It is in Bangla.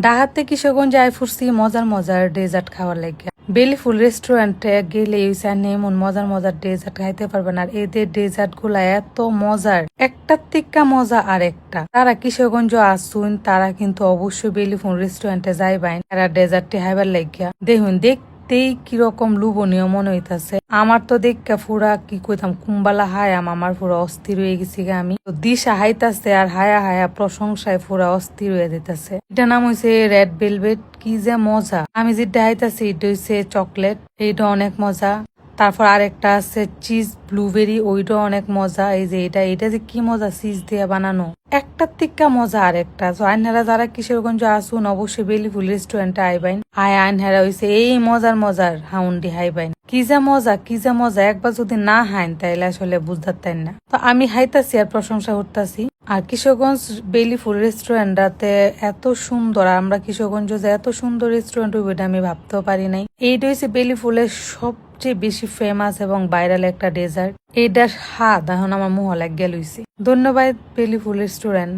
ডাহাতে কিশোরগঞ্জ আই ফুরছি মজার মজার ডেজার্ট খাওয়ার লাগে। বেলিফুল রেস্টুরেন্টে গেলে এমন মজার মজার ডেজার্ট খাইতে পারবেন। আর এদের ডেজার্ট গুলা এত মজার, একটার থেকে মজা আর একটা। তারা কিশোরগঞ্জ আসুন, তারা কিন্তু অবশ্যই বেলিফুল রেস্টুরেন্টে যাইবেন তারা ডেজার্টটি খাইবার লাগিয়া। দেখুন দেখতেই কিরকম লুবনীয় মনে হইতাছে। আমার তো দেখা ফুরা কি কইতাম কুম্বালা হায়াম, আমার পুরা অস্থির হয়ে গেছি গে আমি। দিশা হাইতাছে আর হায়া হায়া প্রশংসায় পুরা অস্থির হয়ে দিতেছে। এটা নাম হইছে রেড ভেলভেট, কি যে মজা। আমি যেটা হাইতাছি এটা হইছে চকলেট, এইটা অনেক মজা। তারপর আরেকটা আছে চিজ ব্লুবেরি, ওইটা অনেক মজা। এই যে এটা যে কি মজা, চিজ দিয়ে বানানো, একটার থেকে মজা আরেকটা। তো আইনহারা যারা কিশোরগঞ্জ আসুন অবশ্যই বেলিফুল রেস্টুরেন্টে আইবেন। আইনহারা হইছে এই মজার মজার হাউন্ডি হাইবেন। কি যে মজা, কি যে মজা, একবার যদি না হাইন তাইলে আসলে বুঝতে না। তো আমি হাইতাছি আর প্রশংসা করতেছি। আর কিশোরগঞ্জ বেলিফুল রেস্টুরেন্টটাতে এত সুন্দর, আমরা কিশোরগঞ্জ যে এত সুন্দর রেস্টুরেন্ট হইবে এটা আমি ভাবতেও পারি নাই। এইটা হচ্ছে বেলিফুলের সবচেয়ে বেশি ফেমাস এবং ভাইরাল একটা ডেজার্ট। এইটার স্বাদ এখন আমার মুহ লাগ গেল। ধন্যবাদ বেলিফুল রেস্টুরেন্ট।